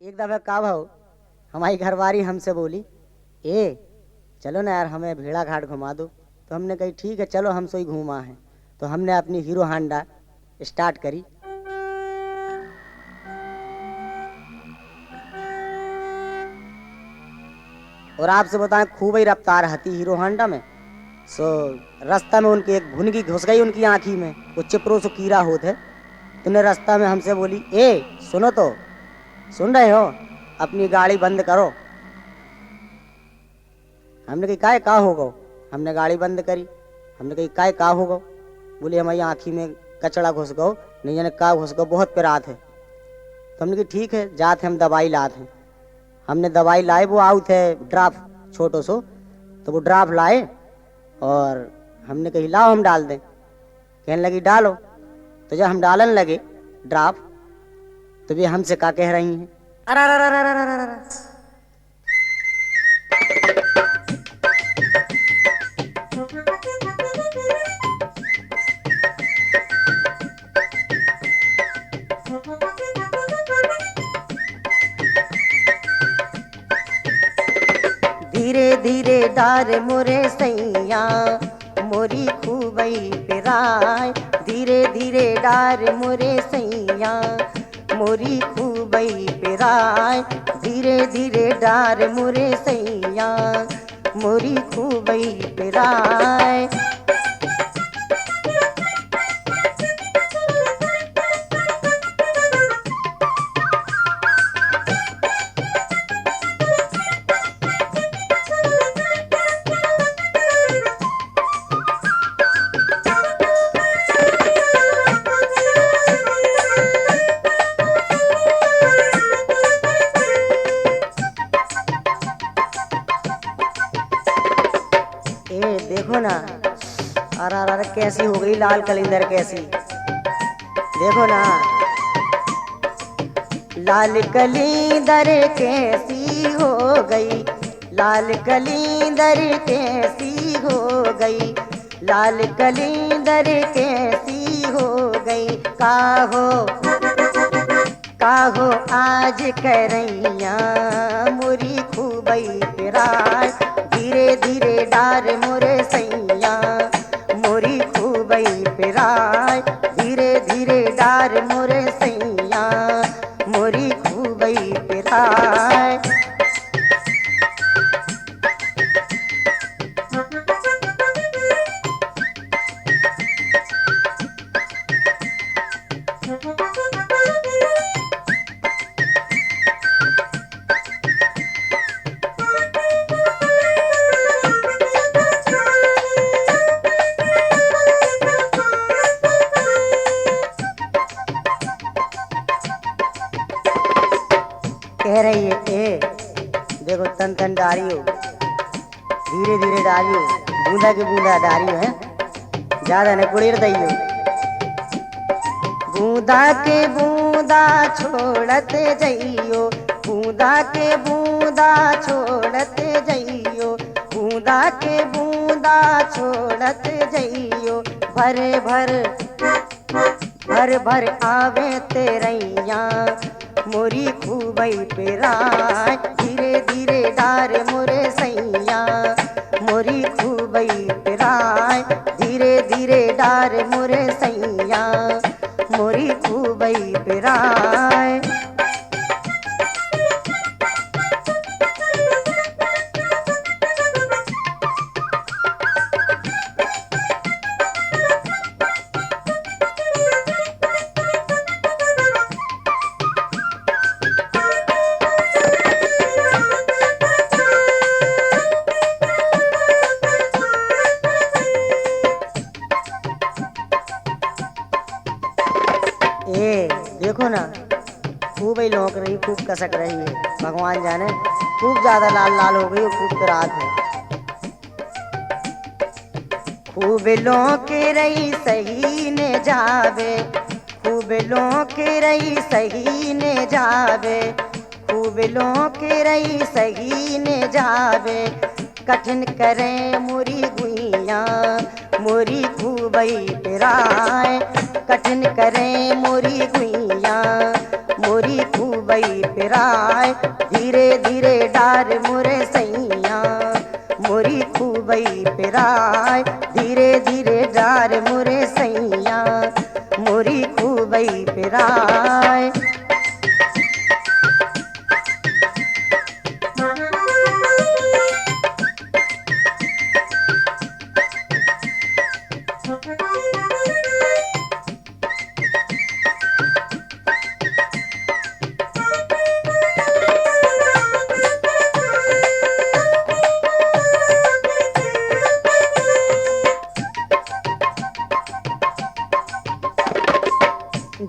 एक दफा का भाव हमारी घरवारी हमसे बोली, ए चलो ना यार हमें भेड़ा घाट घुमा दो। तो हमने कही ठीक है चलो, हम सोई घूमा है। तो हमने अपनी हीरो हांडा स्टार्ट करी। और आपसे बताएं खूब ही रफ्तार हती हीरो हांडा में। सो रास्ता में उनकी एक भुनगी घुस गई उनकी आँखी में, वो चिपरो सो कीड़ा होत है। तो उन्हें रास्ता में हमसे बोली, ए सुनो तो, सुन रहे हो, अपनी गाड़ी बंद करो। हमने कही काय का होगा। हमने गाड़ी बंद करी। हमने कही काय का होगा। बोली हमारी आँखी में कचड़ा घुस गो, नहीं जाने का घुस गो, बहुत पिरात है। तो हमने कही ठीक है जाते हम दवाई लाते हैं। हमने दवाई लाए, वो आउट है ड्राफ छोटो सो। तो वो ड्राफ लाए और हमने कही लाओ हम डाल दें। कहने लगी डालो। तो जब हम डालन लगे ड्राफ, तो वे हमसे का कह रही हैं, अरे धीरे धीरे डार मोरे सैया मोरी खूबई पिराय। धीरे धीरे डार मोरे सैया मोरी खूबई पिराय। धीरे धीरे डार मोरे सैया मोरी खूबई पिराय। देखो ना, अरे अरे कैसी हो गई लाल कलिंदर कैसी, देखो ना लाल कलिंदर कैसी हो गई। लाल कलिंदर कैसी हो गई। लाल कलिंदर कैसी हो गई। काहो आज करैया मोरी खूबई पिराय। धीरे धीरे डार मोरे सैया मोरी खूबई पिराय। धीरे धीरे डार मोरे सैया मोरी खूबई पिराय। कह रही है ए देखो तन तन डारियो, धीरे धीरे डारियो, बूंदा की बूंदा डारियो है, ज्यादा न कुड़ेर दैयो। बूंदा के बूंदा छोड़ते जइयो। बूंदा के बूंदा छोड़ते जइयो। बूंदा के बूंदा छोड़ते जइयो। भर भर आवे तेरैया मोरी खूबई पिराय। धीरे धीरे डार मोरे सैया मोरी खूबई पिराय। धीरे धीरे डार मोरे सैया मोरी खूबई पिराय। ए देखो ना खूब ही लौक रही, खूब कसक रही है, भगवान जाने खूब ज्यादा लाल लाल हो गई और खूब पिरात है। खूब लौक रही सही ने जावे। खूब लौक रही सही ने जावे। खूब लौक रही सही ने जावे। कठिन करे मोरी गुइया मोरी खूबई पिराय। कठिन करे मोरी गुइया मोरी खूब खूबई पिराय धीरे धीरे डार मोरे सैया मोरी खूबई पिराय धीरे धीरे डार मोरे सैया मोरी खूबई पिराय।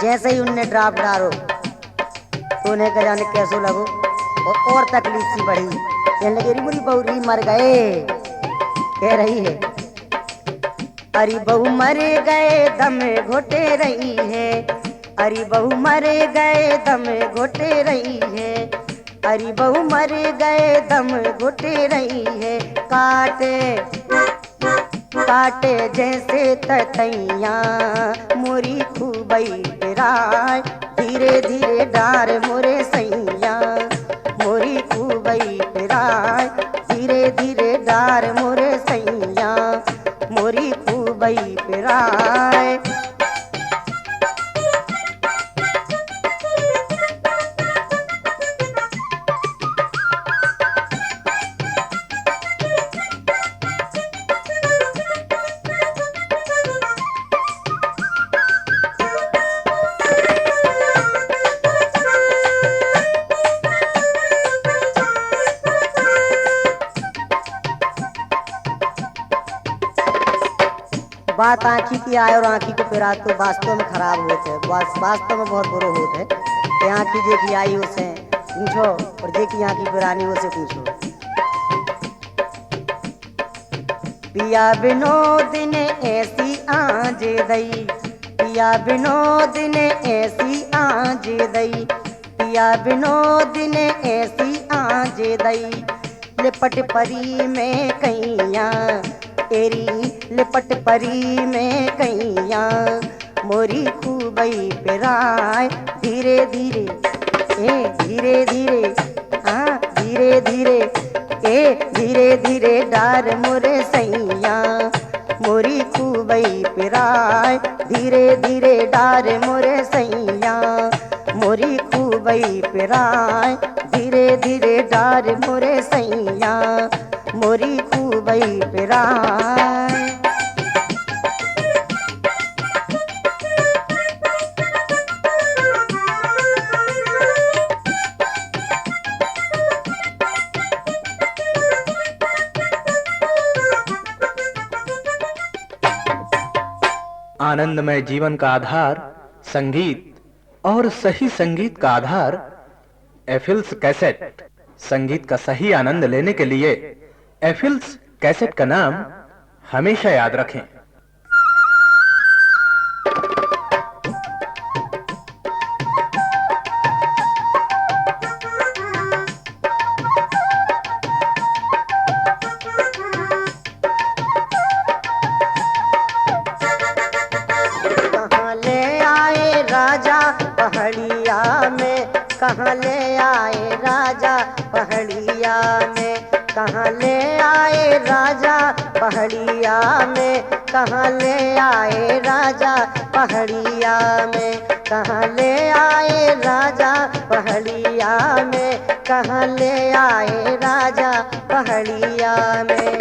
जैसे ही उनने ड्राफ्ट डालो तो उन्हें कह जाने कैसो लगो और तकलीफ सी बढ़ी। कहने लगे री बुरी बहू री मर गए। कह रही है अरे बहू मरे गए दम घोटे रही है अरे बहू मरे गए दम घोटे रही है अरे बहू मरे गए दम घोटे रही है काटे काटे जैसे ततैया मोरी खूबई पिराय धीरे धीरे डार मोरे सैया मोरी खूबई पिराय धीरे धीरे डार मोरे सैया मोरी खूबई पिराय। बात आँखी की आए और आँखी को पिरा तो वास्तव में खराब होते है वास्तव में बहुत बुरा होता है कि आँखी देखी आई उसे पूछो और देखी आँखी पिरानी उसे पूछो। पिया विनोद ने ऐसी आंज दई पिया विनोद ने ऐसी आंज दई पिया विनोद ने ऐसी आंज दई लिपट परी में कैया तेरी लिपट परी में कैया मोरी खूबई पिराय धीरे धीरे धीरे धीरे हाँ धीरे धीरे धीरे धीरे डार मोरे सैया मोरी खूबई पिराय धीरे धीरे डार मोरे सैया मोरी खूबई पिराय धीरे धीरे डार मोरे सैया मोरी खूबई पिराय। आनंदमय जीवन का आधार संगीत और सही संगीत का आधार एफिल्स कैसेट। संगीत का सही आनंद लेने के लिए एफिल्स कैसेट का नाम हमेशा याद रखें। कहाँ ले आए राजा पहाड़िया में कहाँ ले आए राजा पहाड़िया में कहाँ ले आए राजा पहाड़िया में कहाँ ले आए राजा पहाड़िया में कहाँ ले आए राजा पहाड़िया में।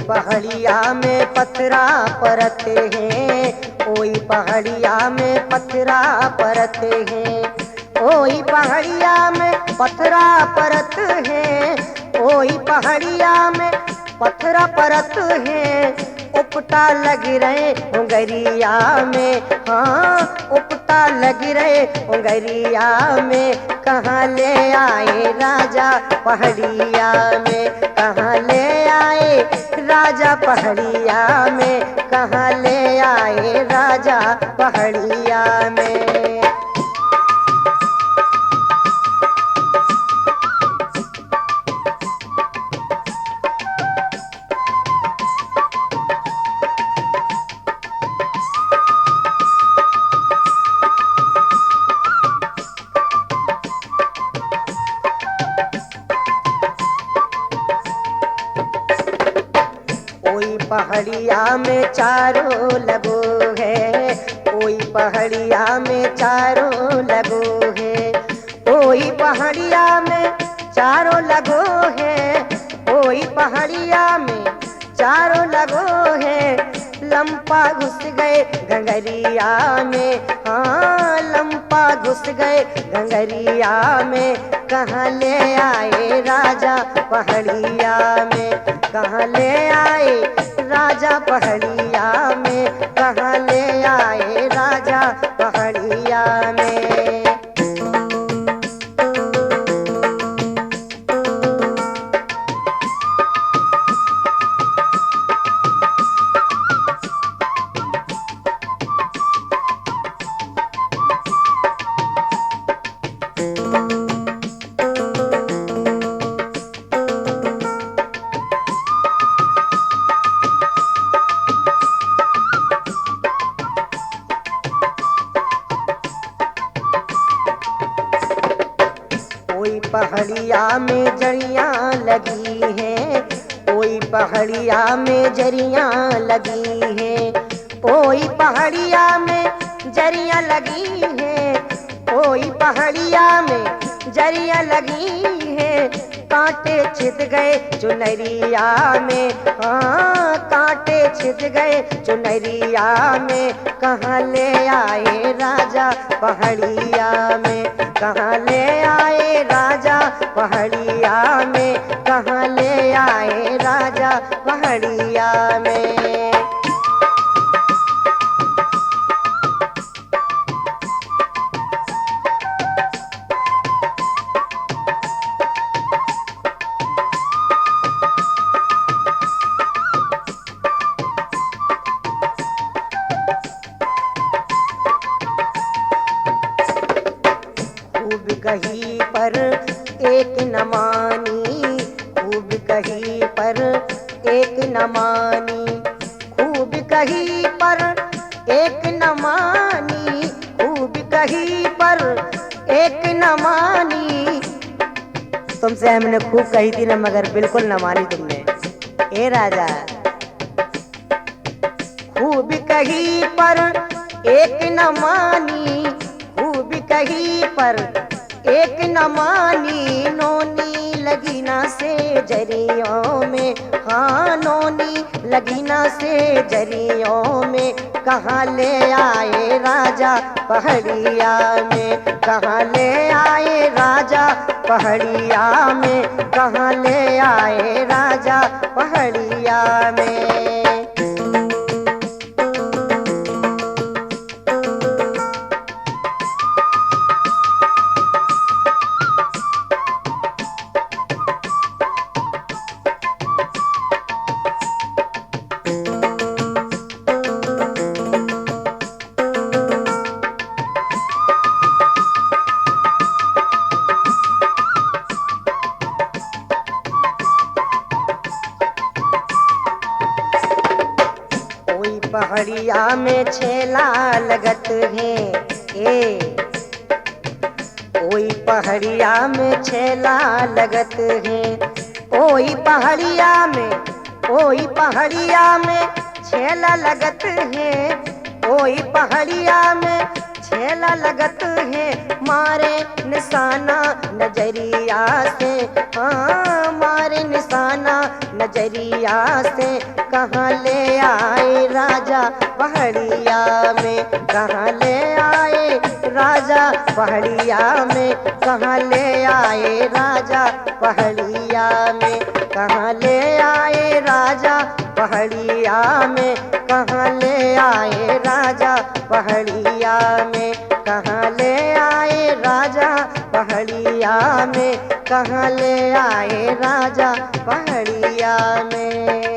पहाड़िया में पथरा परते हैं ओई पहाड़िया में पथरा परते हैं ओई पहाड़िया में पथरा परत है ओई पहाड़िया में पथरा परत है ओ उपटा लग रहे उंगरिया में, हाँ उपटा लग रहे उंगरिया में। कहाँ ले आए राजा पहाड़िया में, कहाँ ले आए राजा पहाड़िया में, कहाँ ले आए राजा पहाड़िया में। पहाड़िया में चारों लगो है, कोई पहाड़िया में चारों लगो है, कोई पहाड़िया में चारों लगो है, कोई पहाड़िया में चारों लगो है। लंपा घुस गए गंगरिया में, हाँ लंपा घुस गए गंगरिया में। कहाँ ले आए राजा पहाड़िया में, कहाँ ले आए राजा पहाड़िया में, कहाँ ले आए राजा पहाड़िया में। पहाड़िया में जड़ियाँ लगी हैं, कोई पहाड़िया में जरियाँ लगी हैं, कोई पहाड़िया में जरियाँ लगी हैं, कोई पहाड़िया में जरियाँ लगी हैं। कांटे छिद गए चुनरिया में, हाँ कांटे छिद गए चुनरिया में। कहाँ ले आए राजा पहाड़िया में, कहाँ ले आए राजा पहाड़िया में, कहाँ ले आए राजा पहाड़िया में। कहीं पर एक न मानी, खूब कहीं पर एक न मानी, खूब कहीं पर एक न मानी, खूब कहीं पर एक न मानी। तुमसे हमने खूब कही थी ना, मगर बिल्कुल न मानी तुमने ए राजा। खूब कहीं पर एक न मानी, खूब कहीं पर एक न मानी। नोनी लगी ना से जरियों में, हाँ नोनी लगी ना से जरियों में। कहाँ ले आए राजा पहाड़िया में, कहाँ ले आए राजा पहाड़िया में, कहाँ ले आए राजा पहाड़िया में। पहाड़िया में छेला लगत है ए, कोई पहाड़िया में छेला लगत है। कोई पहाड़िया में, कोई पहाड़िया में छेला लगत है, कोई पहाड़िया में छेला लगत है। मारे निशाना नजरिया से, हाँ मारे निशाना नजरिया से। कहाँ ले आए राजा पहाड़िया में, कहाँ ले आए राजा पहाड़िया में, कहाँ ले आए राजा पहाड़िया में, कहाँ ले आए राजा पहाड़िया पहाड़िया में, कहाँ ले आए राजा पहाड़िया में, कहाँ ले आए राजा पहाड़िया में, कहाँ ले आए राजा पहाड़िया में।